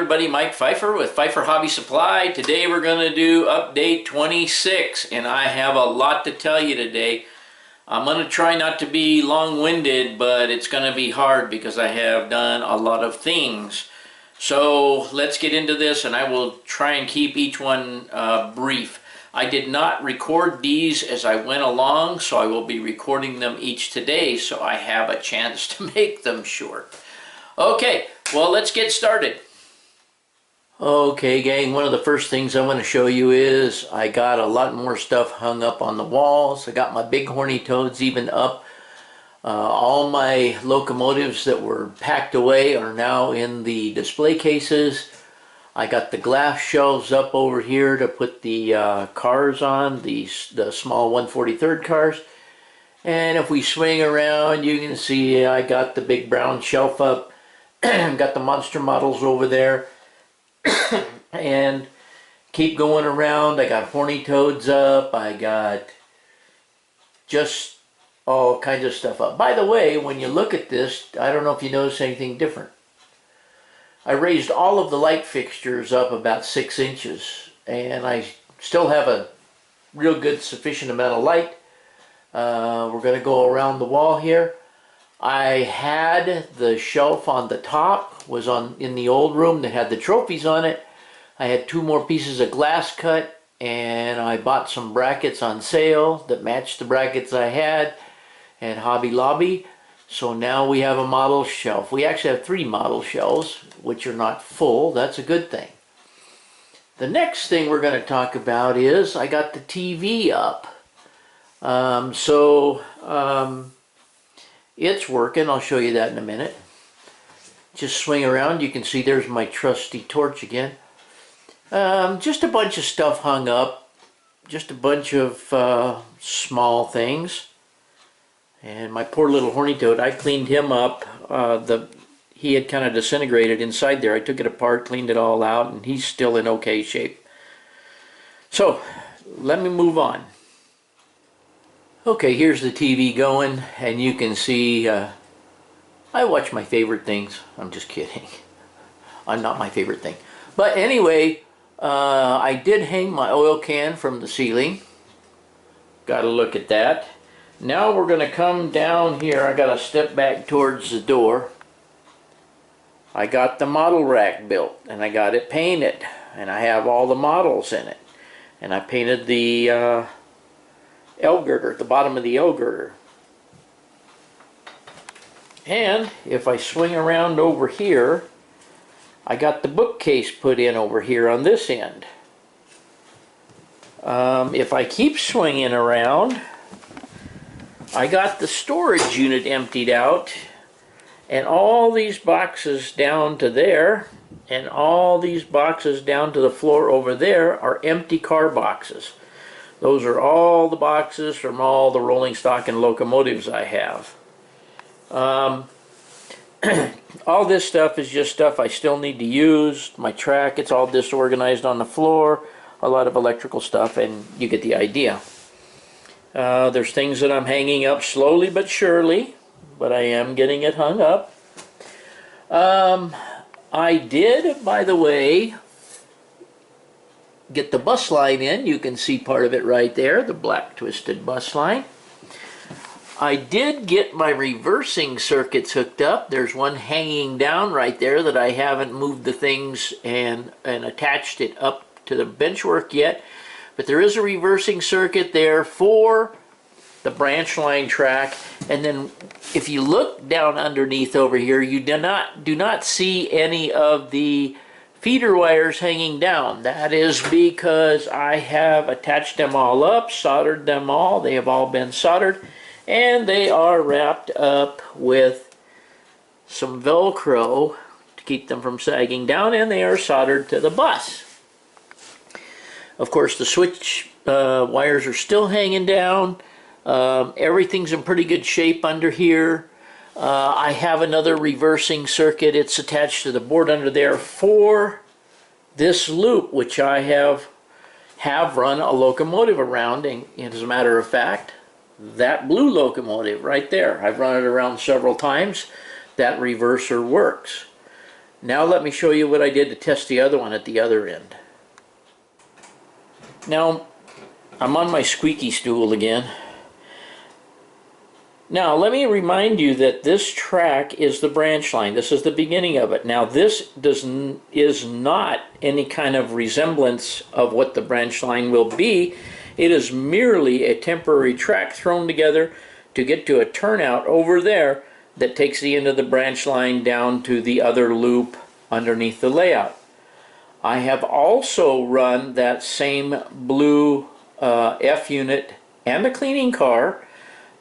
everybody, Mike Pfeiffer with Pfeiffer Hobby Supply. Today we're going to do update 26 and I have a lot to tell you today. I'm going to try not to be long-winded, but it's going to be hard because I have done a lot of things. So let's get into this and I will try and keep each one brief. I did not record these as I went along, so I will be recording them each today so I have a chance to make them short. Okay, well, let's get started. Okay, gang, one of the first things I want to show you is I got a lot more stuff hung up on the walls. I got my big horny toads even up. All my locomotives that were packed away are now in the display cases. I got the glass shelves up over here to put the cars on, the small 143rd cars. And if we swing around, you can see I got the big brown shelf up. Got the monster models over there. And keep going around. I got horny toads up. I got just all kinds of stuff up. By the way, when you look at this, I don't know if you notice anything different. I raised all of the light fixtures up about 6 inches, and I still have a real good sufficient amount of light. We're going to go around the wall here. I had the shelf on the top, was in the old room that had the trophies on it. I had 2 more pieces of glass cut, and I bought some brackets on sale that matched the brackets I had at Hobby Lobby. So now we have a model shelf. We actually have 3 model shelves, which are not full. That's a good thing. The next thing we're going to talk about is I got the TV up. It's working. I'll show you that in a minute. Just swing around. You can see there's my trusty torch again. Just a bunch of stuff hung up. Just a bunch of small things. And my poor little horny toad, I cleaned him up. He had kind of disintegrated inside there. I took it apart, cleaned it all out, and he's still in okay shape. So, let me move on. Okay, here's the TV going, and you can see I watch my favorite things. I'm just kidding. I'm not my favorite thing. But anyway, I did hang my oil can from the ceiling. Got to look at that. Now we're going to come down here. I got to step back towards the door. I got the model rack built, and I got it painted, and I have all the models in it. And I painted the L girder at the bottom of the L girder. And if I swing around over here, I got the bookcase put in over here on this end. If I keep swinging around, I got the storage unit emptied out, and all these boxes down to there and all these boxes down to the floor over there are empty car boxes. Those are all the boxes from all the rolling stock and locomotives I have. All this stuff is just stuff I still need to use. My track, it's all disorganized on the floor. A lot of electrical stuff, and you get the idea. There's things that I'm hanging up slowly but surely, but I am getting it hung up. I did, by the way, get the bus line in. You can see part of it right there, the black twisted bus line. I did get my reversing circuits hooked up. There's one hanging down right there that I haven't moved the things and attached it up to the benchwork yet. But there is a reversing circuit there for the branch line track. And then if you look down underneath over here, you do not see any of the feeder wires hanging down. That is because I have attached them all up, soldered them all. They have all been soldered, and they are wrapped up with some Velcro to keep them from sagging down, and they are soldered to the bus. Of course, the switch wires are still hanging down. Everything's in pretty good shape under here. I have another reversing circuit. It's attached to the board under there for this loop, which I have run a locomotive around. And as a matter of fact, that blue locomotive right there, I've run it around several times. That reverser works. Now let me show you what I did to test the other one at the other end. Now I'm on my squeaky stool again. Now let me remind you that this track is the branch line. This is the beginning of it. Now this is not any kind of resemblance of what the branch line will be. It is merely a temporary track thrown together to get to a turnout over there that takes the end of the branch line down to the other loop underneath the layout. I have also run that same blue F unit and the cleaning car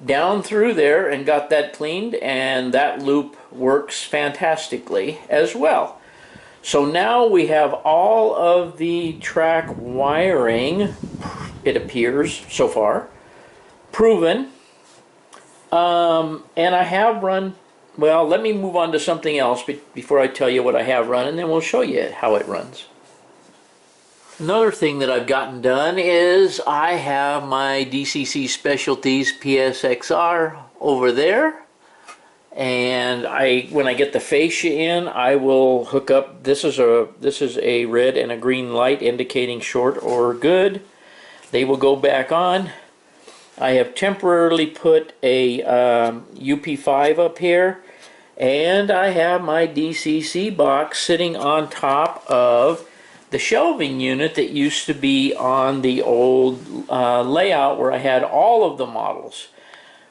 down through there and got that cleaned, and that loop works fantastically as well. So now we have all of the track wiring, it appears so far, proven. And I have run, well, let me move on to something else before I tell you what I have run, and then we'll show you how it runs. Another thing that I've gotten done is I have my DCC Specialties PSXR over there, and when I get the fascia in, I will hook up. This is a red and a green light indicating short or good. They will go back on. I have temporarily put a UP5 up here, and I have my DCC box sitting on top of the shelving unit that used to be on the old layout where I had all of the models.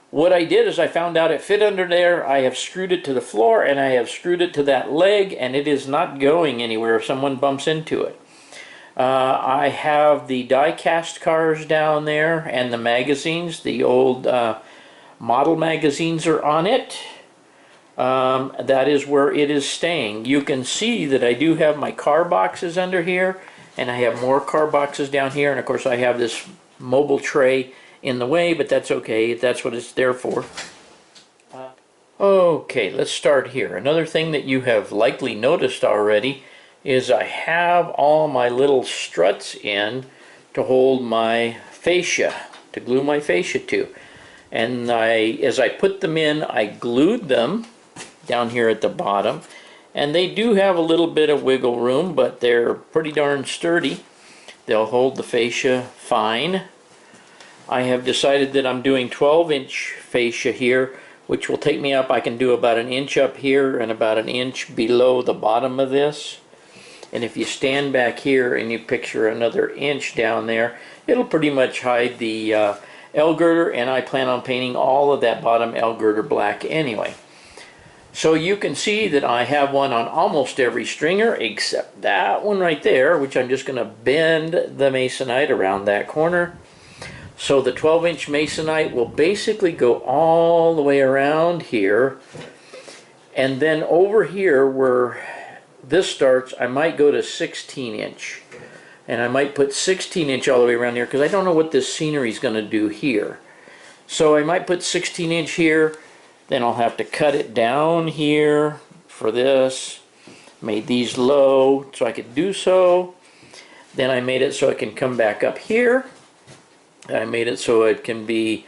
What I did is I found out it fit under there. I have screwed it to the floor, and I have screwed it to that leg, and it is not going anywhere if someone bumps into it. I have the die-cast cars down there and the magazines. The old model magazines are on it. That is where it is staying. You can see that I do have my car boxes under here, and I have more car boxes down here, and of course I have this mobile tray in the way, but that's okay. That's what it's there for. Okay, let's start here. Another thing that you have likely noticed already is I have all my little struts in to hold my fascia, to glue my fascia to. And as I put them in, I glued them down here at the bottom, and they do have a little bit of wiggle room, but they're pretty darn sturdy. They'll hold the fascia fine. I have decided that I'm doing 12-inch fascia here, which will take me up. I can do about an inch up here and about an inch below the bottom of this. And if you stand back here and you picture another inch down there, it'll pretty much hide the L girder, and I plan on painting all of that bottom L girder black anyway. So you can see that I have one on almost every stringer except that one right there, which I'm just going to bend the Masonite around that corner. So the 12-inch Masonite will basically go all the way around here, and then over here where this starts, I might go to 16-inch, and I might put 16-inch all the way around here because I don't know what this scenery is going to do here. So I might put 16-inch here, then I'll have to cut it down here for this. Made these low so I could do so. Then I made it so it can come back up here. I made it so it can be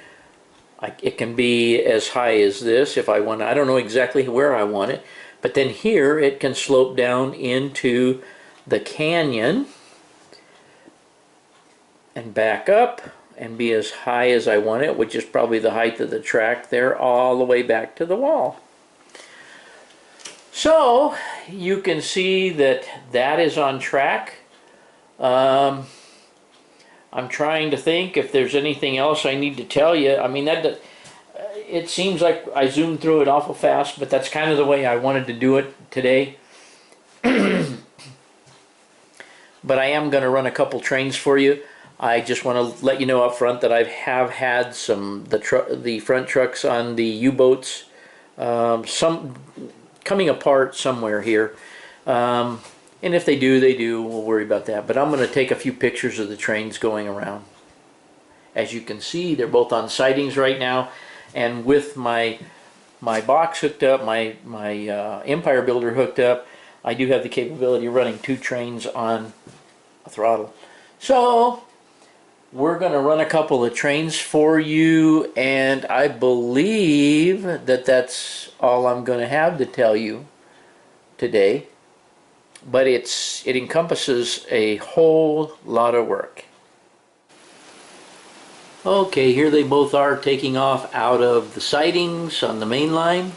as high as this if I want. I don't know exactly where I want it, but then here it can slope down into the canyon and back up and be as high as I want it, which is probably the height of the track there, all the way back to the wall. So you can see that that is on track. I'm trying to think if there's anything else I need to tell you. I mean, it seems like I zoomed through it awful fast, but that's kind of the way I wanted to do it today. But I am going to run a couple trains for you. I just want to let you know up front that I have had the front trucks on the U-boats, some coming apart somewhere here. And if they do, they do. We'll worry about that. But I'm going to take a few pictures of the trains going around. As you can see, they're both on sidings right now. And with my box hooked up, my Empire Builder hooked up, I do have the capability of running 2 trains on a throttle. So we're going to run a couple of trains for you, and I believe that that's all I'm going to have to tell you today. but it encompasses a whole lot of work. Okay, here they both are taking off out of the sidings on the main line.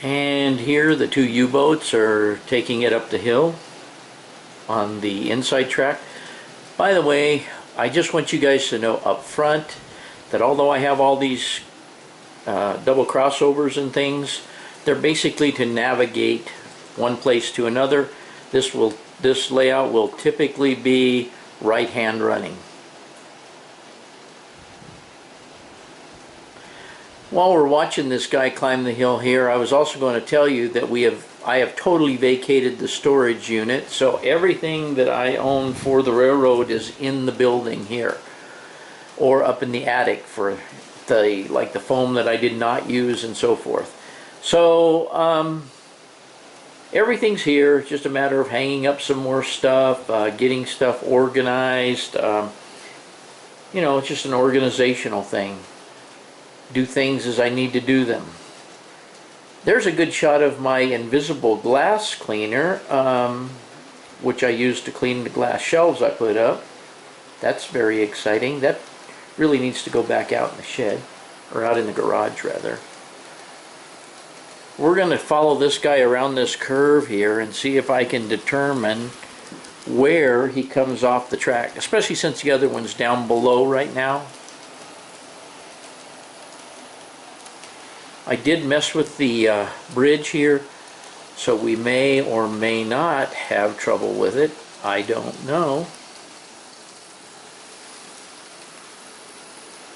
And here the two U-boats are taking it up the hill on the inside track. By the way, I just want you guys to know up front that although I have all these double crossovers and things, they're basically to navigate one place to another. This layout will typically be right hand running. While we're watching this guy climb the hill here, I was also going to tell you that I have totally vacated the storage unit, so everything that I own for the railroad is in the building here, or up in the attic for the foam that I did not use and so forth. So everything's here. It's just a matter of hanging up some more stuff, getting stuff organized. You know, it's just an organizational thing. Do things as I need to do them. There's a good shot of my invisible glass cleaner, which I use to clean the glass shelves I put up. That's very exciting. That really needs to go back out in the shed, or out in the garage rather. We're going to follow this guy around this curve here and see if I can determine where he comes off the track, especially since the other one's down below right now. I did mess with the bridge here, so we may or may not have trouble with it. I don't know.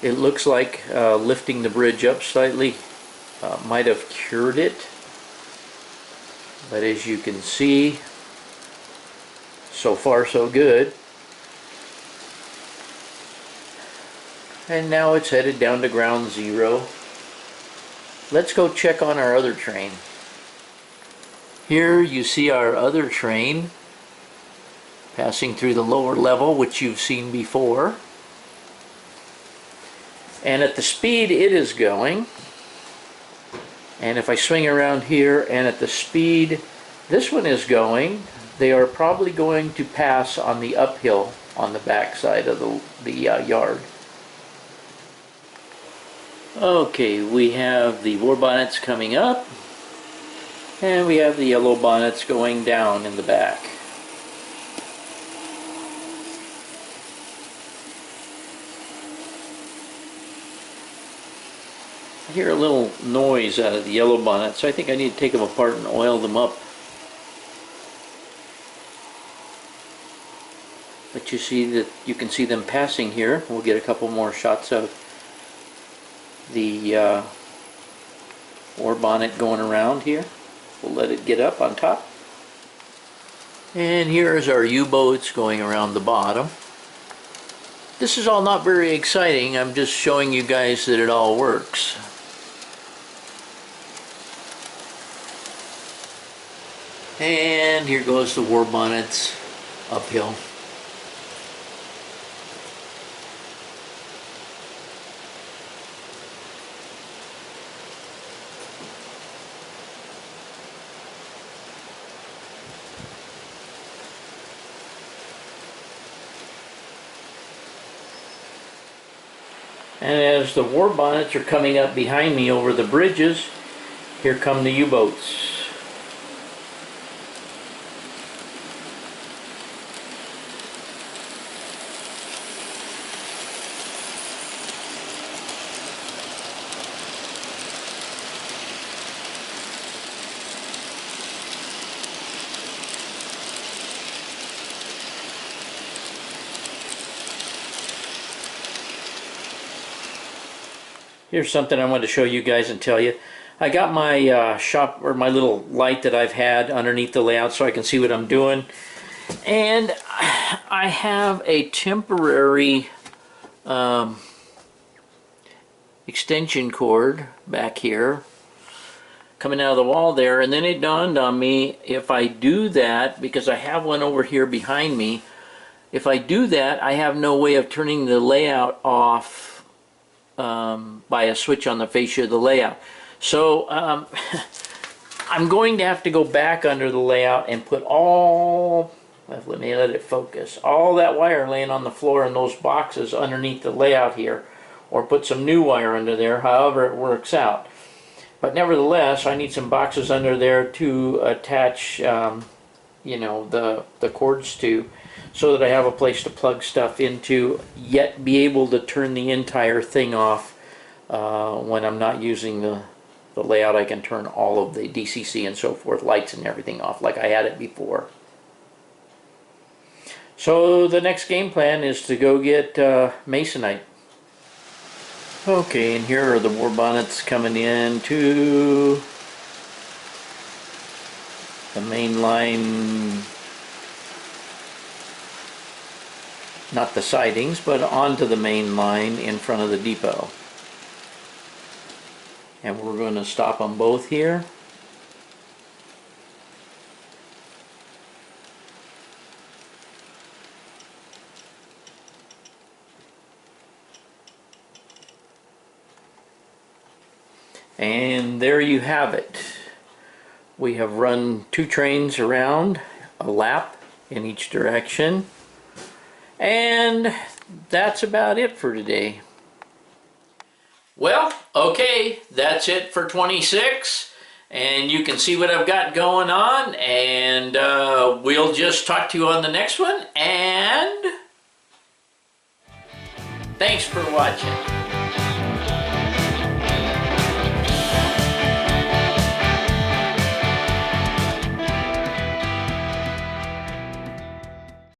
It looks like lifting the bridge up slightly might have cured it, but as you can see, so far so good. And now it's headed down to ground zero. Let's go check on our other train. Here you see our other train passing through the lower level, which you've seen before. And at the speed it is going, and if I swing around here and at the speed this one is going, they are probably going to pass on the uphill on the back side of the yard. Okay, we have the war bonnets coming up, and we have the yellow bonnets going down in the back. I hear a little noise out of the yellow bonnets, so I think I need to take them apart and oil them up. But you can see them passing here. We'll get a couple more shots of the war bonnet going around here. We'll let it get up on top. And here's our U-boats going around the bottom. This is all not very exciting. I'm just showing you guys that it all works. And here goes the war bonnets uphill. And as the war bonnets are coming up behind me over the bridges, here come the U-boats. Here's something I wanted to show you guys and tell you. I got my shop, or my little light that I've had underneath the layout so I can see what I'm doing. And I have a temporary extension cord back here coming out of the wall there, and then it dawned on me, if I do that, because I have one over here behind me, if I do that, I have no way of turning the layout off by a switch on the fascia of the layout. So I'm going to have to go back under the layout and put all, let me let it focus, all that wire laying on the floor in those boxes underneath the layout here, or put some new wire under there, however it works out. But nevertheless, I need some boxes under there to attach you know, the cords to, so that I have a place to plug stuff into, yet be able to turn the entire thing off when I'm not using the layout. I can turn all of the DCC and so forth, lights and everything off like I had it before. So the next game plan is to go get Masonite. Okay, and here are the war bonnets coming in to the main line, not the sidings, but onto the main line in front of the depot. And we're going to stop them both here. And there you have it. We have run 2 trains around, a lap in each direction. And that's about it for today. Well, okay, that's it for 26. And you can see what I've got going on. And we'll just talk to you on the next one. And thanks for watching.